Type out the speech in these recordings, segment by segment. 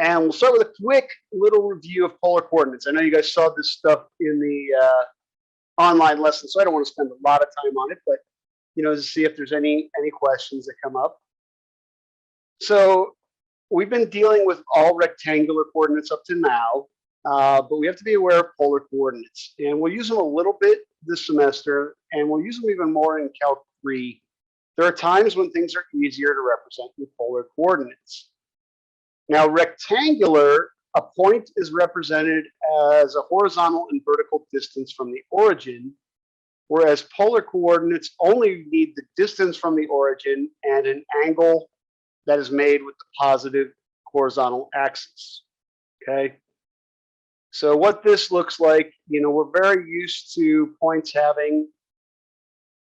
And we'll start with a quick little review of polar coordinates. I know you guys saw this stuff in the online lesson, so I don't want to spend a lot of time on it, but to see if there's any questions that come up. So we've been dealing with all rectangular coordinates up to now, but we have to be aware of polar coordinates, and we'll use them a little bit this semester, and we'll use them even more in Calc 3. There are times when things are easier to represent with polar coordinates. Now, rectangular, a point is represented as a horizontal and vertical distance from the origin, whereas polar coordinates only need the distance from the origin and an angle that is made with the positive horizontal axis. Okay. So what this looks like, we're very used to points having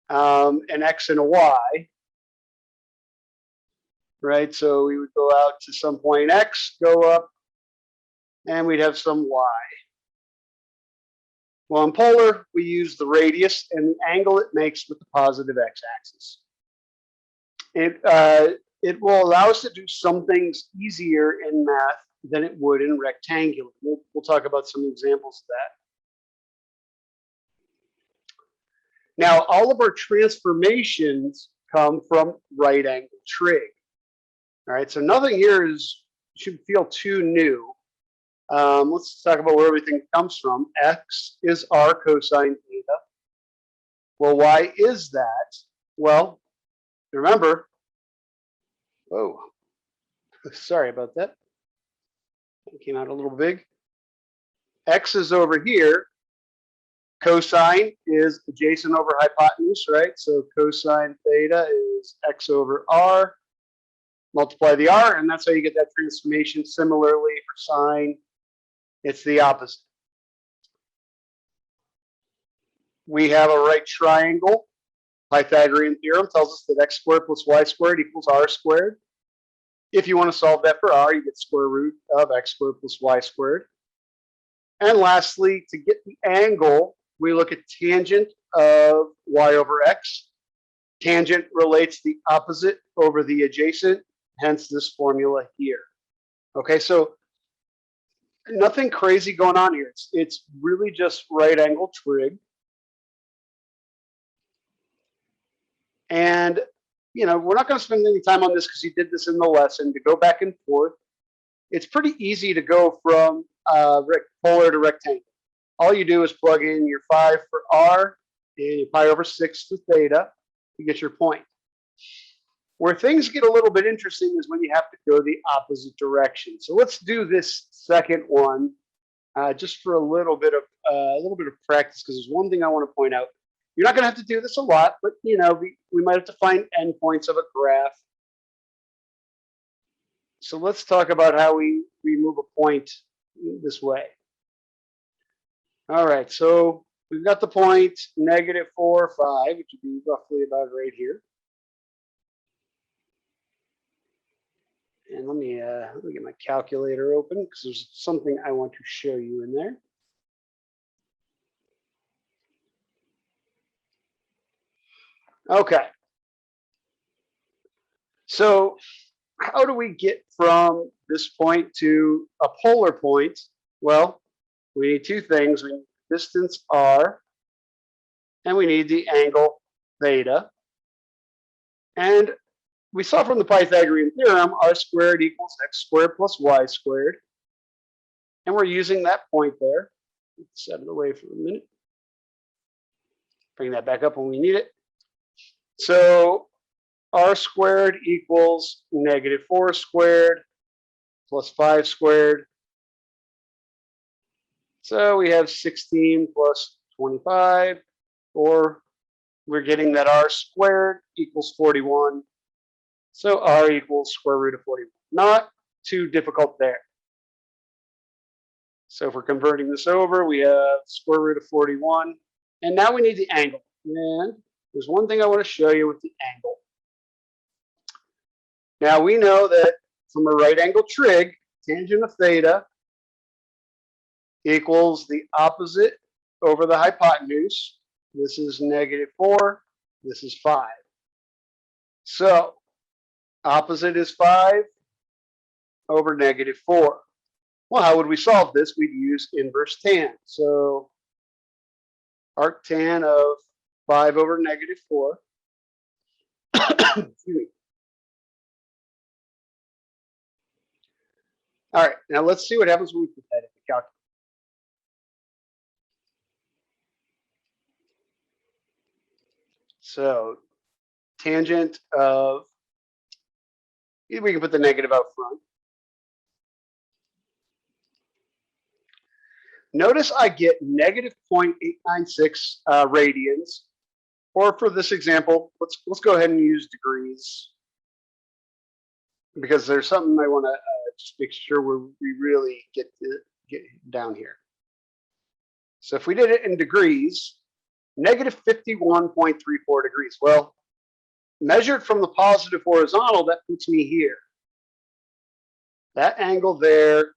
an X and a Y. Right, so we would go out to some point X, go up, and we'd have some Y. Well, in polar, we use the radius and the angle it makes with the positive x-axis. It will allow us to do some things easier in math than it would in rectangular. We'll talk about some examples of that. Now, all of our transformations come from right angle trig. All right, so nothing here should feel too new. Let's talk about where everything comes from. X is r cosine theta. Well, why is that? Well, remember, whoa, sorry about that. It came out a little big. X is over here. Cosine is adjacent over hypotenuse, right? So cosine theta is x over r. Multiply the r, and that's how you get that transformation. Similarly for sine, it's the opposite. We have a right triangle. Pythagorean theorem tells us that x squared plus y squared equals r squared. If you want to solve that for r, you get square root of x squared plus y squared. And lastly, to get the angle, we look at tangent of y over x. Tangent relates the opposite over the adjacent, hence this formula here. Okay, so nothing crazy going on here. It's really just right angle trig. And, we're not going to spend any time on this because you did this in the lesson, to go back and forth. It's pretty easy to go from polar to rectangle. All you do is plug in your 5 for r and your pi over 6 for theta to get your point. Where things get a little bit interesting is when you have to go the opposite direction. So let's do this second one just for a little bit of practice, because there's one thing I want to point out. You're not going to have to do this a lot, but we might have to find endpoints of a graph. So let's talk about how we move a point this way. All right, so we've got the point -4, 5, which would be roughly about right here. And let me get my calculator open because there's something I want to show you in there. Okay. So how do we get from this point to a polar point? Well, we need two things. We need the distance r, and we need the angle theta. And we saw from the Pythagorean theorem, r squared equals x squared plus y squared. And we're using that point there. Let's set it away for a minute. Bring that back up when we need it. So r squared equals -4 squared plus 5 squared. So we have 16 plus 25, or we're getting that r squared equals 41. So r equals square root of 41. Not too difficult there. So if we're converting this over, we have square root of 41. And now we need the angle. And there's one thing I want to show you with the angle. Now we know that from a right angle trig, tangent of theta equals the opposite over the hypotenuse. This is -4. This is 5. So opposite is 5. over -4. Well, how would we solve this? We'd use inverse tan. So arctan of 5 over -4. Excuse me. All right, now let's see what happens when we put that in the calculator. So tangent of, we can put the negative out front. Notice I get -0.896 radians, or for this example, let's go ahead and use degrees, because there's something I want to just make sure we really get down here. So if we did it in degrees, -51.34 degrees. Well, measured from the positive horizontal, that puts me here. That angle there,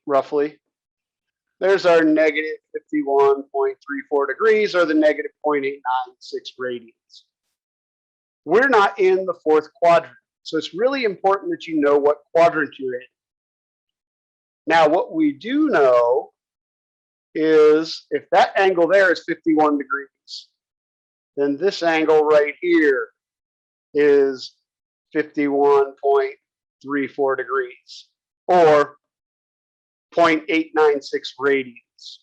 roughly, there's our -51.34 degrees, or the -0.896 radians. We're not in the fourth quadrant, so it's really important that you know what quadrant you're in. Now, what we do know is if that angle there is 51 degrees, then this angle right here is 51.34 degrees, or 0.896 radians.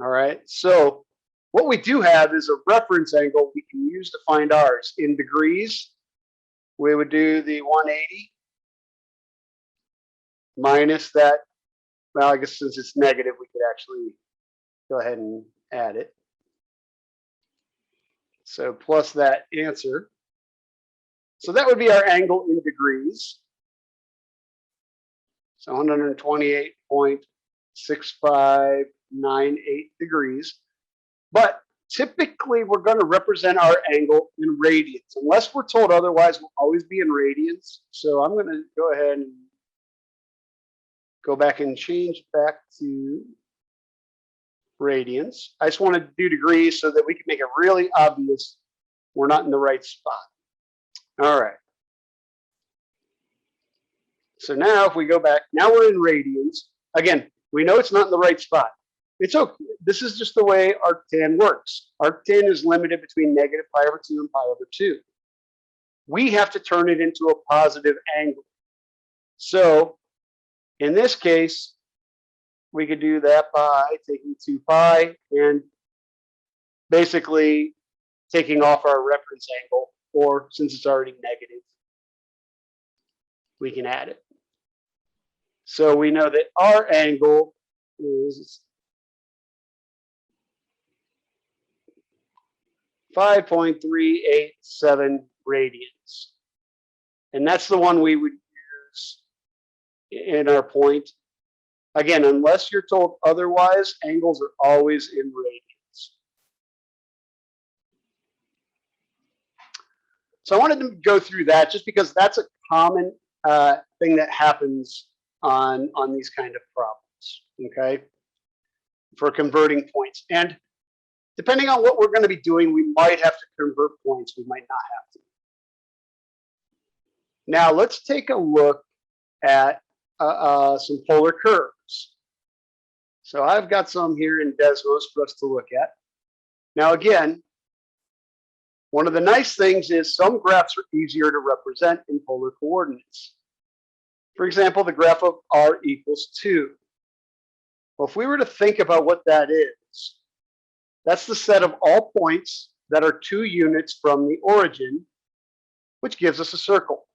All right, so what we do have is a reference angle we can use to find ours. In degrees, we would do the 180 minus that. Well, I guess since it's negative, we could actually go ahead and add it. So plus that answer. So that would be our angle in degrees. So 128.6598 degrees. But typically, we're going to represent our angle in radians. Unless we're told otherwise, we'll always be in radians. So I'm going to go ahead and go back and change back to radians. I just want to do degrees so that we can make it really obvious we're not in the right spot. All right. So now if we go back, now we're in radians. Again, we know it's not in the right spot. It's okay. This is just the way arctan works. Arctan is limited between -π/2 and π/2. We have to turn it into a positive angle. So in this case, we could do that by taking 2π and basically taking off our reference angle, or since it's already negative, we can add it. So we know that our angle is 5.387 radians. And that's the one we would use in our point. Again, unless you're told otherwise, angles are always in radians. So I wanted to go through that just because that's a common thing that happens on these kind of problems, okay, for converting points. And depending on what we're going to be doing, we might have to convert points. We might not have to. Now, let's take a look at some polar curves. So I've got some here in Desmos for us to look at. Now, again, one of the nice things is some graphs are easier to represent in polar coordinates. For example, the graph of r equals 2. Well, if we were to think about what that is, that's the set of all points that are 2 units from the origin, which gives us a circle.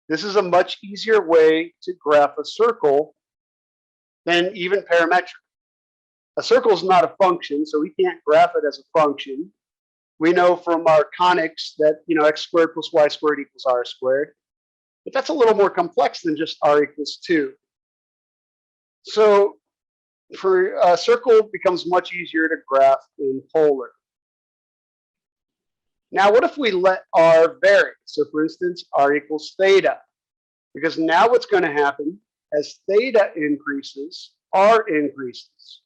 This is a much easier way to graph a circle than even parametric. A circle is not a function, so we can't graph it as a function. We know from our conics that x squared plus y squared equals r squared. But that's a little more complex than just r equals 2. So for a circle, it becomes much easier to graph in polar. Now, what if we let r vary? So for instance, r equals theta. Because now what's going to happen, as theta increases, r increases.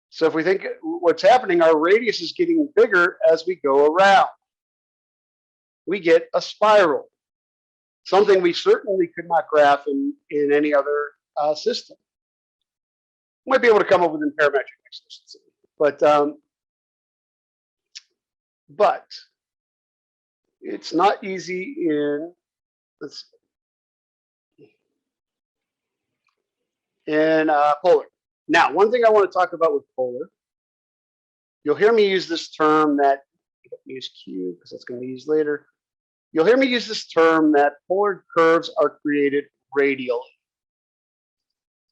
So if we think what's happening, our radius is getting bigger as we go around. We get a spiral. Something we certainly could not graph in any other system. We might be able to come up with in parametric extensions, but it's not easy in, let's see, in polar. Now, one thing I want to talk about with polar, you'll hear me use this term that, use Q because that's going to be used later. You'll hear me use this term that polar curves are created radially.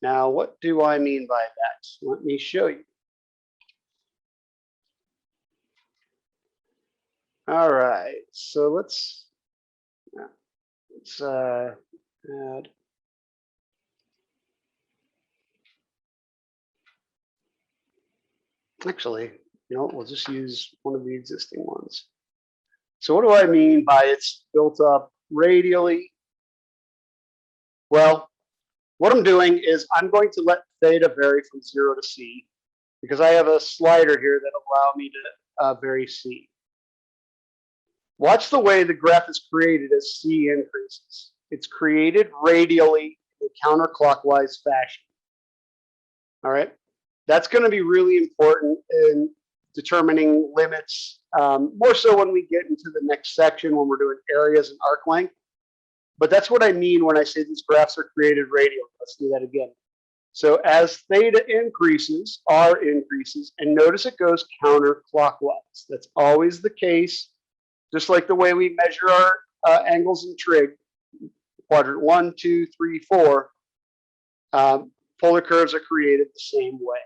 Now, what do I mean by that? Let me show you. All right, so let's add. Actually, we'll just use one of the existing ones. So what do I mean by it's built up radially? Well, what I'm doing is I'm going to let theta vary from 0 to c because I have a slider here that allow me to vary c. Watch the way the graph is created as c increases. It's created radially in a counterclockwise fashion. All right, that's going to be really important in determining limits, more so when we get into the next section when we're doing areas and arc length. But that's what I mean when I say these graphs are created radially. Let's do that again. So as theta increases, R increases, and notice it goes counterclockwise. That's always the case, just like the way we measure our angles in trig, quadrant 1, 2, 3, 4. Polar curves are created the same way.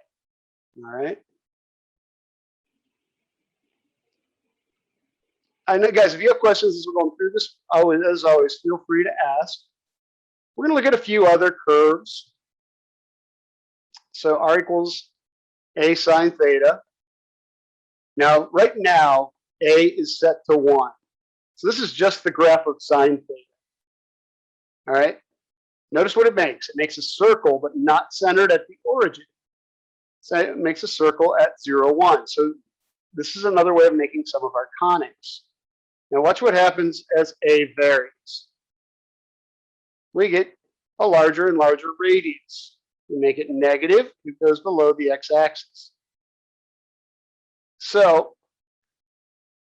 All right. I know, guys, if you have questions as we're going through this, as always, feel free to ask. We're going to look at a few other curves. So R equals A sine theta. Now, right now, A is set to 1. So this is just the graph of sine theta. All right. Notice what it makes. It makes a circle, but not centered at the origin. So it makes a circle at 0, 1. So this is another way of making some of our conics. Now watch what happens as A varies. We get a larger and larger radius. We make it negative, it goes below the x-axis. So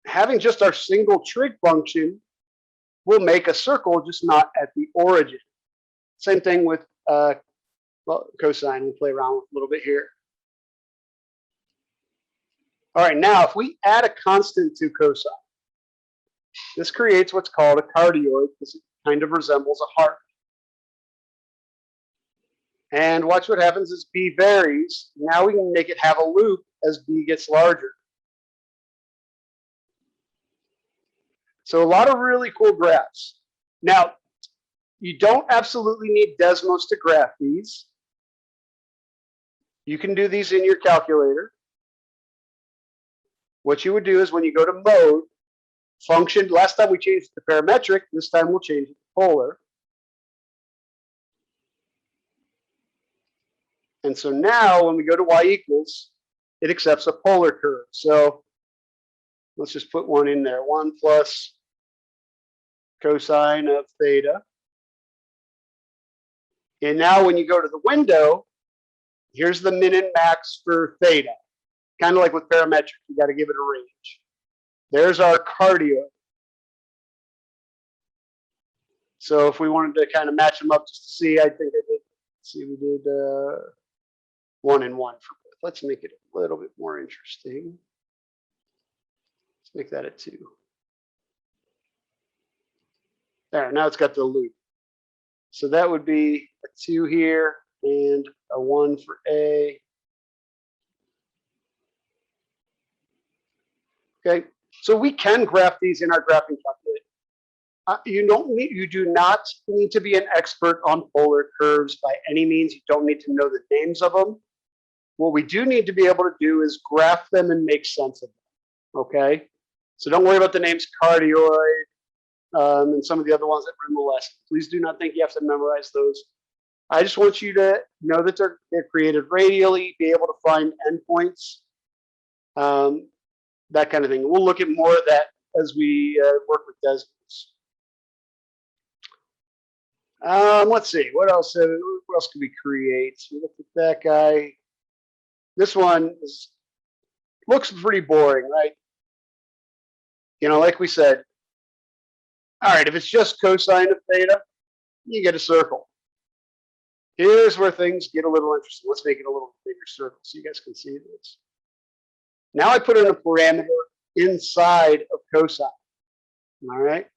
having just our single trig function will make a circle, just not at the origin. Same thing with cosine. We'll play around with a little bit here. All right, now if we add a constant to cosine, this creates what's called a cardioid because it kind of resembles a heart. And watch what happens as B varies. Now we can make it have a loop as B gets larger. So a lot of really cool graphs. Now, you don't absolutely need Desmos to graph these. You can do these in your calculator. What you would do is when you go to mode, function, last time we changed it to parametric, this time we'll change it to polar. And so now when we go to y equals, it accepts a polar curve. So let's just put one in there, 1 plus cosine of theta. And now when you go to the window, here's the min and max for theta. Kind of like with parametric, you got to give it a range. There's our cardioid. So if we wanted to kind of match them up just to see, I think I did. See, we did 1 and 1 for both. Let's make it a little bit more interesting. Let's make that a 2. There, now it's got the loop. So that would be a 2 here and a 1 for A. Okay, so we can graph these in our graphing calculator. You do not need to be an expert on polar curves by any means. You don't need to know the names of them. What we do need to be able to do is graph them and make sense of them. Okay, so don't worry about the names cardioid and some of the other ones that were in the lesson. Please do not think you have to memorize those. I just want you to know that they're created radially, be able to find endpoints, that kind of thing. We'll look at more of that as we work with Desmos. Let's see. What else can we create? We looked at that guy. This one looks pretty boring, right? You know, like we said, all right, if it's just cosine of theta, you get a circle. Here's where things get a little interesting. Let's make it a little bigger circle so you guys can see this. Now I put in a parameter inside of cosine. All right.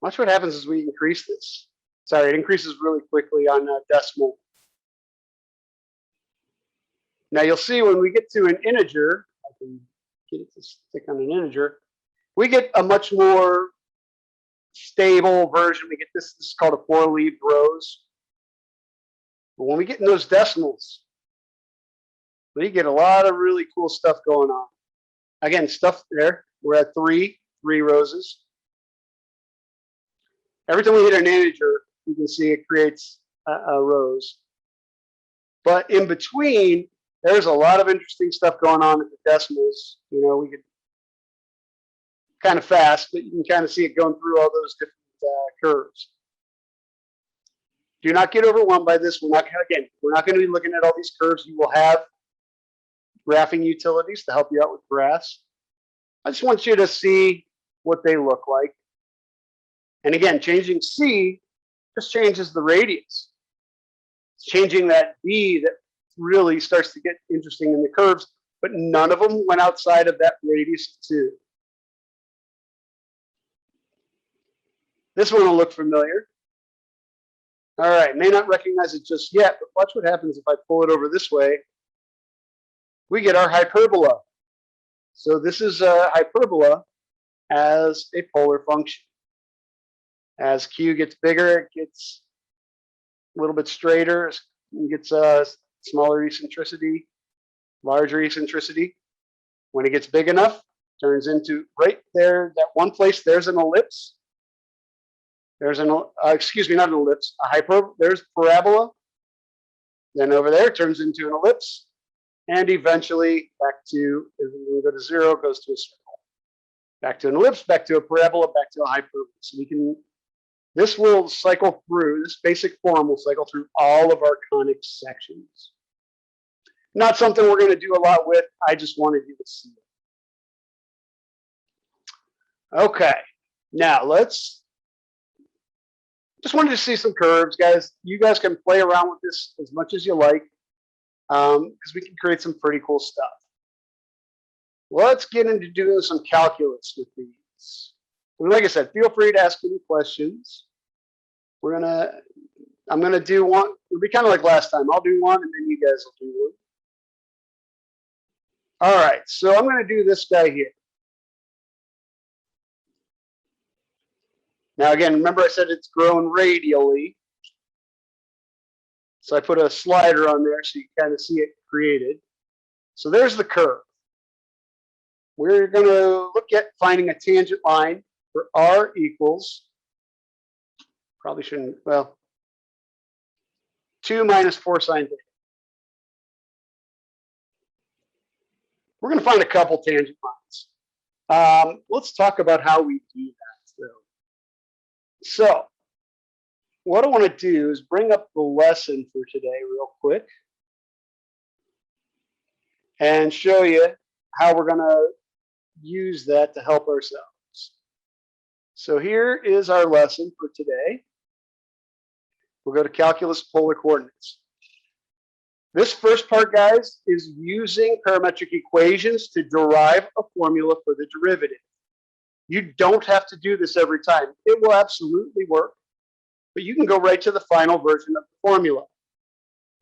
Watch what happens as we increase this. Sorry, it increases really quickly on decimal. Now you'll see when we get to an integer, I can get it to stick on an integer, we get a much more stable version. We get this is called a four-leaved rows. But when we get in those decimals, we get a lot of really cool stuff going on. Again, stuff there. We're at three rows. Every time we hit an integer, you can see it creates rows. But in between, there's a lot of interesting stuff going on at the decimals. You know, we could kind of fast, but you can kind of see it going through all those different curves. Do not get overwhelmed by this. We're not going to be looking at all these curves. You will have graphing utilities to help you out with graphs. I just want you to see what they look like. And again, changing C just changes the radius. It's changing that B that really starts to get interesting in the curves, but none of them went outside of that radius of 2. This one will look familiar. All right, may not recognize it just yet, but watch what happens if I pull it over this way. We get our hyperbola. So this is a hyperbola as a polar function. As Q gets bigger, it gets a little bit straighter, it gets a smaller eccentricity, larger eccentricity. When it gets big enough, turns into right there, that one place, there's an ellipse. There's an, excuse me, not an ellipse, there's parabola. Then over there, it turns into an ellipse. And eventually back to, if we go to 0, it goes to a circle. Back to an ellipse, back to a parabola, back to a hyperbola. So we can, this will cycle through, this basic form will cycle through all of our conic sections. Not something we're going to do a lot with. I just wanted you to see it. Okay, now just wanted to see some curves, guys. You guys can play around with this as much as you like, because we can create some pretty cool stuff. Let's get into doing some calculus with these. And like I said, feel free to ask any questions. I'm gonna do one. It'll be kind of like last time. I'll do one, and then you guys will do one. All right, so I'm gonna do this guy here. Now again, remember I said it's grown radially. So I put a slider on there so you kind of see it created. So there's the curve. We're going to look at finding a tangent line for R equals, probably shouldn't, well, 2 minus 4 sine theta. We're going to find a couple tangent lines. Let's talk about how we do that. So what I want to do is bring up the lesson for today real quick and show you how we're going to use that to help ourselves. So here is our lesson for today. We'll go to calculus polar coordinates. This first part, guys, is using parametric equations to derive a formula for the derivative. You don't have to do this every time. It will absolutely work, but you can go right to the final version of the formula.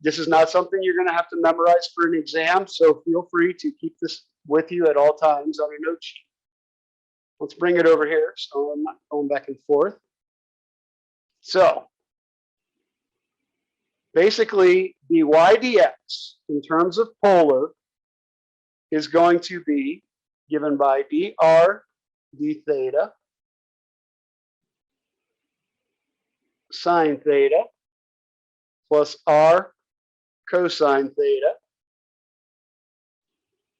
This is not something you're going to have to memorize for an exam, so feel free to keep this with you at all times on your note sheet. Let's bring it over here so I'm not going back and forth. So basically, dy dx in terms of polar is going to be given by dr d theta sine theta plus r cosine theta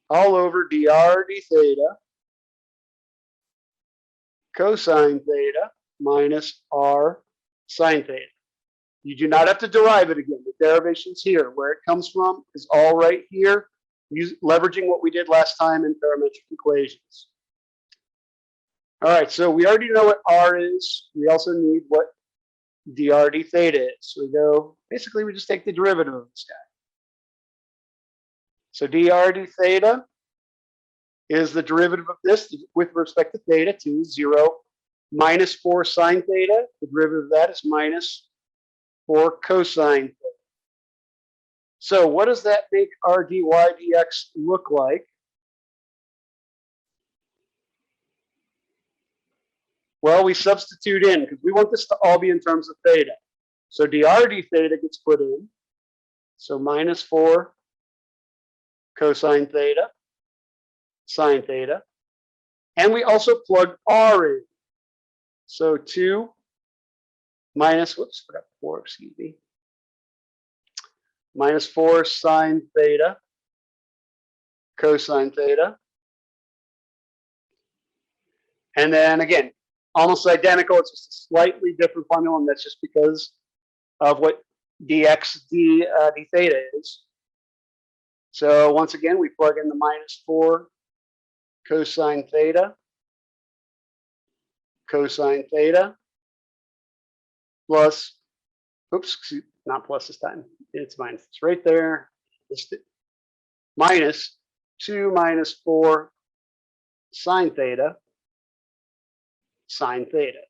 all over dr d theta cosine theta minus r sine theta. You do not have to derive it again. The derivation's here. Where it comes from is all right here, leveraging what we did last time in parametric equations. All right, so we already know what R is. We also need what dr d theta is. So we go, basically we just take the derivative of this guy. So dr d theta is the derivative of this with respect to theta to 0 minus 4 sine theta. The derivative of that is minus 4 cosine theta. So what does that make our dy dx look like? Well, we substitute in because we want this to all be in terms of theta. So dr d theta gets put in. So minus 4 cosine theta, sine theta. And we also plug r in. So 2 minus, whoops, forgot 4, excuse me. Minus 4 sine theta, cosine theta. And then again, almost identical. It's just a slightly different formula, and that's just because of what dx d theta is. So once again, we plug in the minus 4 cosine theta, cosine theta, plus, oops, not plus this time. It's minus. It's right there. It's minus 2 minus 4 sine theta, sine theta.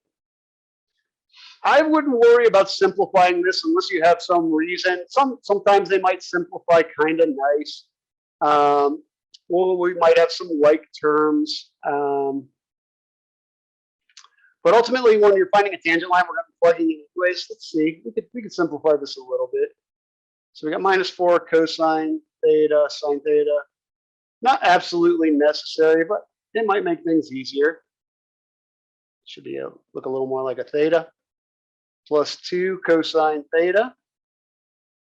I wouldn't worry about simplifying this unless you have some reason. Sometimes they might simplify kind of nice. Well, we might have some like terms. But ultimately, when you're finding a tangent line, we're going to be plugging in anyways. Let's see. We could simplify this a little bit. So we got minus 4 cosine theta, sine theta. Not absolutely necessary, but it might make things easier. Should be look a little more like a theta. Plus 2 cosine theta.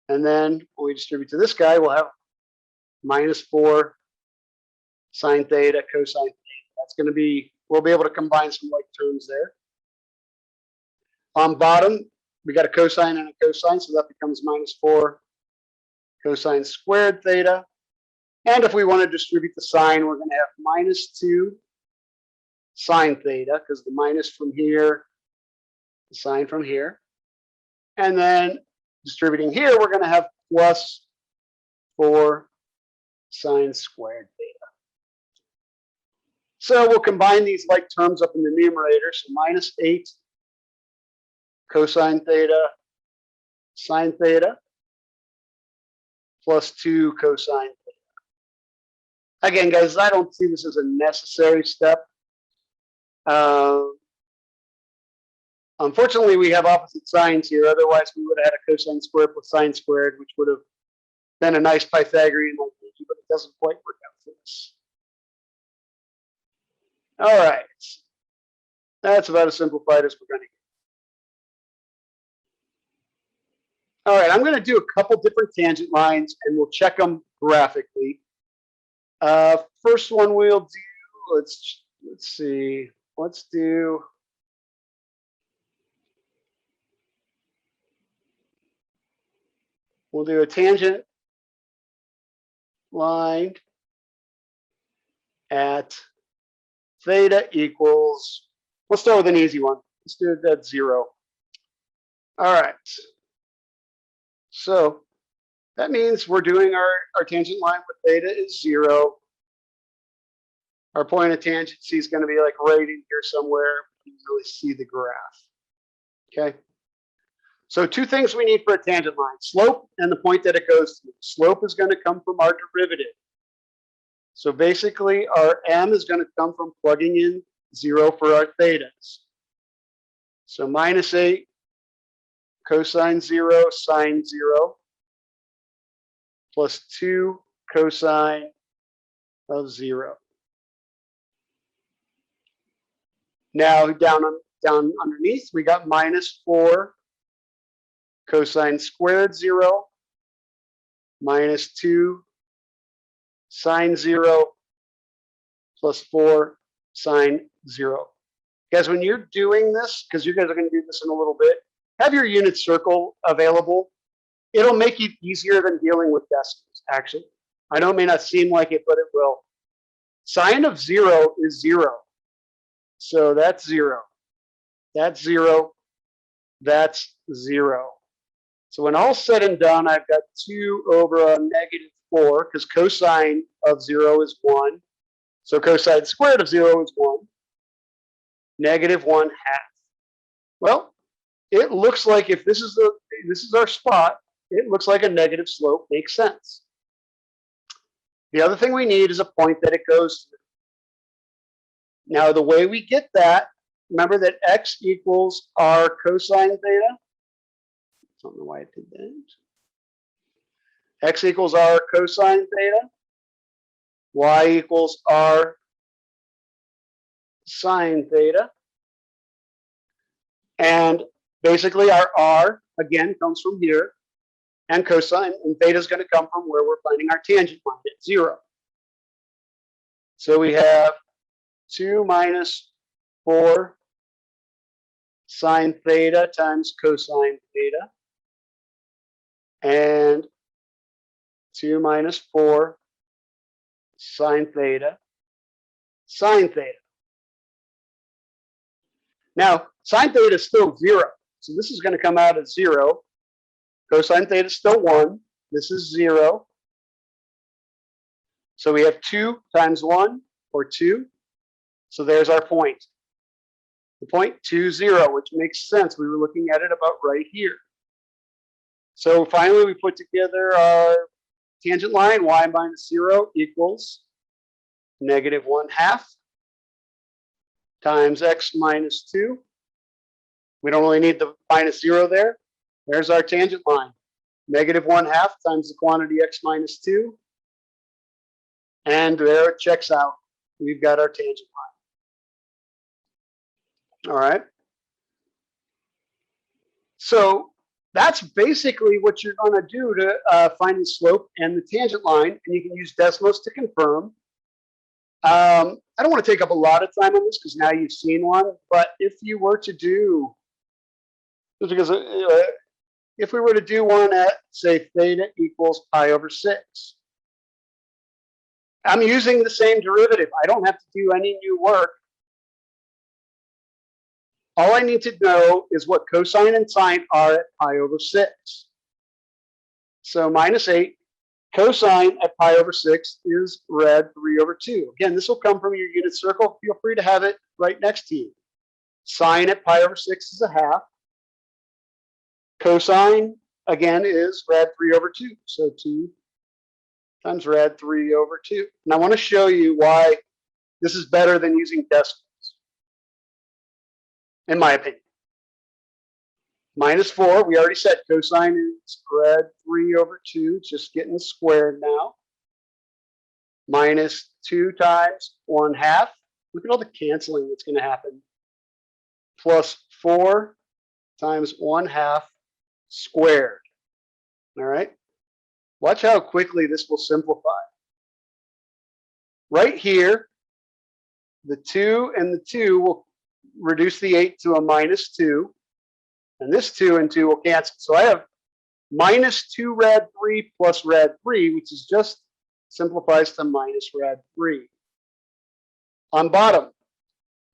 And then when we distribute to this guy, we'll have minus 4 sine theta, cosine theta. That's going to be, we'll be able to combine some like terms there. On bottom, we got a cosine and a cosine, so that becomes minus 4 cosine squared theta. And if we want to distribute the sine, we're going to have minus 2 sine theta, because the minus from here, the sine from here. And then distributing here, we're going to have plus 4 sine squared theta. So we'll combine these like terms up in the numerator. So minus 8 cosine theta, sine theta, plus 2 cosine theta. Again, guys, I don't see this as a necessary step. Unfortunately, we have opposite signs here. Otherwise, we would have had a cosine squared plus sine squared, which would have been a nice Pythagorean identity, but it doesn't quite work out for us. All right. That's about as simplified as we're going to get. All right, I'm going to do a couple different tangent lines, and we'll check them graphically. First one we'll do, let's see. We'll do a tangent line at theta equals, let's start with an easy one. Let's do it at 0. All right. So that means we're doing our tangent line with theta is 0. Our point of tangent C is going to be like right in here somewhere. You can really see the graph. Okay. So two things we need for a tangent line: slope and the point that it goes to. Slope is going to come from our derivative. So basically, our m is going to come from plugging in 0 for our thetas. So minus 8 cosine 0 sine 0 plus 2 cosine of 0. Now down underneath, we got minus 4 cosine squared 0 minus 2 sine 0 plus 4 sine 0. Guys, when you're doing this, because you guys are going to do this in a little bit, have your unit circle available. It'll make it easier than dealing with decimals, actually. I know it may not seem like it, but it will. Sine of 0 is 0. So that's 0. That's 0. That's 0. So when all's said and done, I've got 2 over a negative 4, because cosine of 0 is 1. So cosine squared of 0 is 1. Negative 1/2. Well, it looks like if this is our spot, it looks like a negative slope makes sense. The other thing we need is a point that it goes to. Now, the way we get that, remember that x equals r cosine theta. I don't know why it did that. X equals r cosine theta. Y equals r sine theta. And basically our r, again, comes from here. And cosine, and theta is going to come from where we're finding our tangent line at 0. So we have 2 minus 4 sine theta times cosine theta, and 2 minus 4 sine theta sine theta. Now, sine theta is still 0, so this is going to come out as 0. Cosine theta is still 1. This is 0. So we have 2 times 1, or 2. So there's our point. The point 2, 0, which makes sense. We were looking at it about right here. So finally, we put together our tangent line, y minus 0 equals negative 1/2 times x minus 2. We don't really need the minus 0 there. There's our tangent line. Negative 1/2 times the quantity x minus 2. And there it checks out. We've got our tangent line. All right. So that's basically what you're going to do to find the slope and the tangent line. And you can use Desmos to confirm. I don't want to take up a lot of time on this because now you've seen one. But if you were to do, just because if we were to do one at, say, theta equals pi over 6, I'm using the same derivative. I don't have to do any new work. All I need to know is what cosine and sine are at pi over 6. So minus 8, cosine at pi over 6 is rad 3 over 2. Again, this will come from your unit circle. Feel free to have it right next to you. Sine at pi over 6 is 1/2. Cosine, again, is rad 3 over 2. So 2 times rad 3 over 2. And I want to show you why this is better than using decimals, in my opinion. Minus 4, we already said cosine is rad 3 over 2, just getting squared now. Minus 2 times 1/2. Look at all the canceling that's going to happen. Plus 4 times 1/2 squared. All right. Watch how quickly this will simplify. Right here, the 2 and the 2 will reduce the 8 to a minus 2. And this 2 and 2 will cancel. So I have minus 2 rad 3 plus rad 3, which is just simplifies to minus rad 3. On bottom,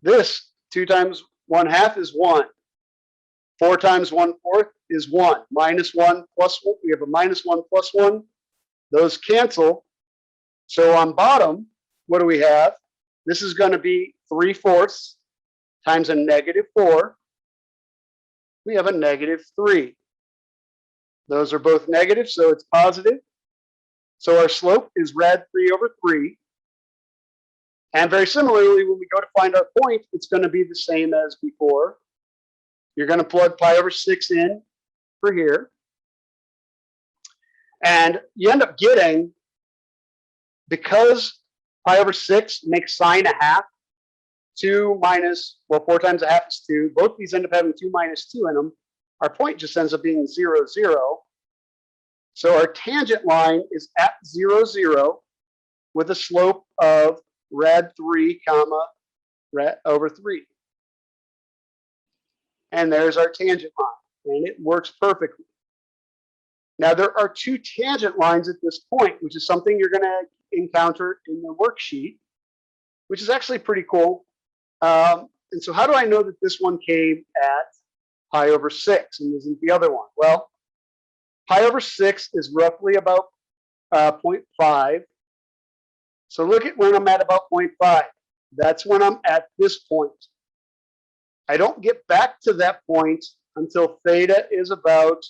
this 2 times 1/2 is 1. 4 times 1/4 is 1. Minus 1 plus 1. We have a minus 1 plus 1. Those cancel. So on bottom, what do we have? This is going to be 3/4 times a negative 4. We have a negative 3. Those are both negative, so it's positive. So our slope is rad 3 over 3. And very similarly, when we go to find our point, it's going to be the same as before. You're going to plug pi over 6 in for here. And you end up getting, because pi over 6 makes sine 1/2, 2 minus, well, 4 times 1/2 is 2. Both these end up having 2 minus 2 in them. Our point just ends up being 0, 0. So our tangent line is at 0, 0 with a slope of rad 3 comma rad over 3. And there's our tangent line. and it works perfectly. Now, there are two tangent lines at this point, which is something you're going to encounter in the worksheet, which is actually pretty cool. And so how do I know that this one came at pi over 6 and isn't the other one? Well, pi over 6 is roughly about 0.5. So look at when I'm at about 0.5. That's when I'm at this point. I don't get back to that point until theta is about,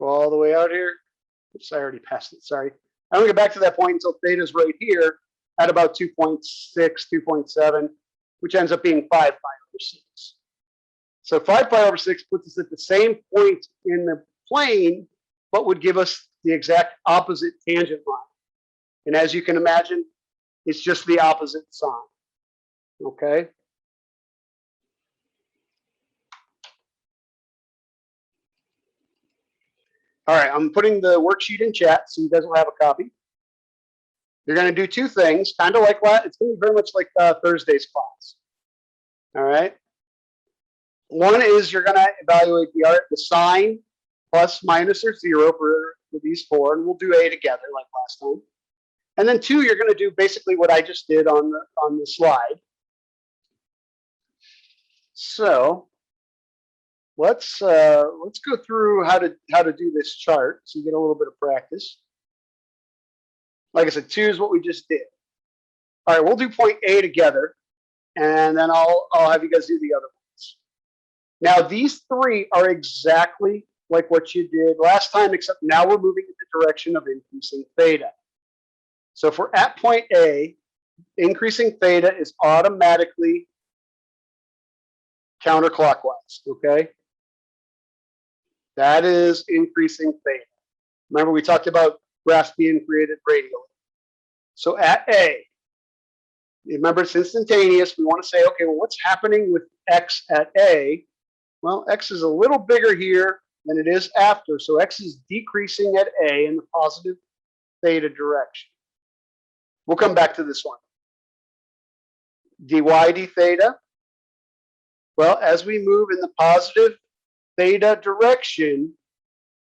go all the way out here. Oops, I already passed it, sorry. I don't get back to that point until theta is right here at about 2.6, 2.7, which ends up being 5 pi over 6. So 5 pi over 6 puts us at the same point in the plane, but would give us the exact opposite tangent line. And as you can imagine, it's just the opposite sign. Okay. All right, I'm putting the worksheet in chat so you guys will have a copy. You're going to do two things, kind of like that. It's going to be very much like Thursday's class. All right. One is you're going to evaluate the sign, plus, minus, or zero for these four, and we'll do A together like last time. And then two, you're going to do basically what I just did on the slide. So let's go through how to do this chart so you get a little bit of practice. Like I said, 2 is what we just did. All right, we'll do point A together, and then I'll have you guys do the other ones. Now these 3 are exactly like what you did last time, except now we're moving in the direction of increasing theta. So if we're at point A, increasing theta is automatically counterclockwise, okay? That is increasing theta. Remember, we talked about graphs being created radially. So at A, remember it's instantaneous. We want to say, okay, well, what's happening with X at A? Well, X is a little bigger here than it is after. So X is decreasing at A in the positive theta direction. We'll come back to this one. dy d theta. Well, as we move in the positive theta direction,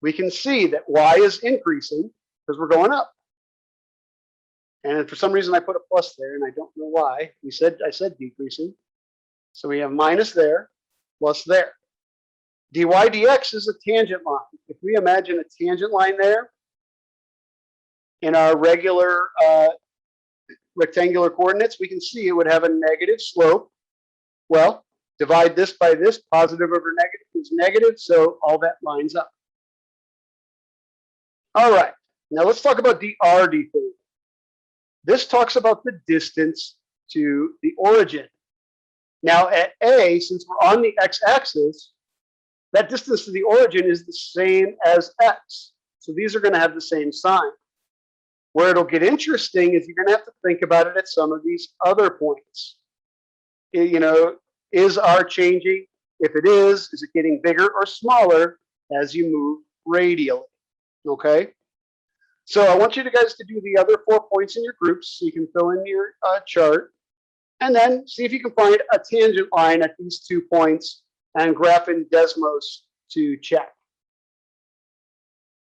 we can see that y is increasing because we're going up. And for some reason I put a plus there and I don't know why. I said decreasing. So we have minus there, plus there. dy dx is a tangent line. If we imagine a tangent line there in our regular rectangular coordinates, we can see it would have a negative slope. Well, divide this by this, positive over negative is negative, so all that lines up. All right, now let's talk about dr d theta. This talks about the distance to the origin. Now at A, since we're on the x-axis, that distance to the origin is the same as x. So these are going to have the same sign. Where it'll get interesting is you're going to have to think about it at some of these other points. You know, is r changing? If it is it getting bigger or smaller as you move radially? Okay. So I want you guys to do the other 4 points in your groups so you can fill in your chart. And then see if you can find a tangent line at these 2 points and graph in Desmos to check.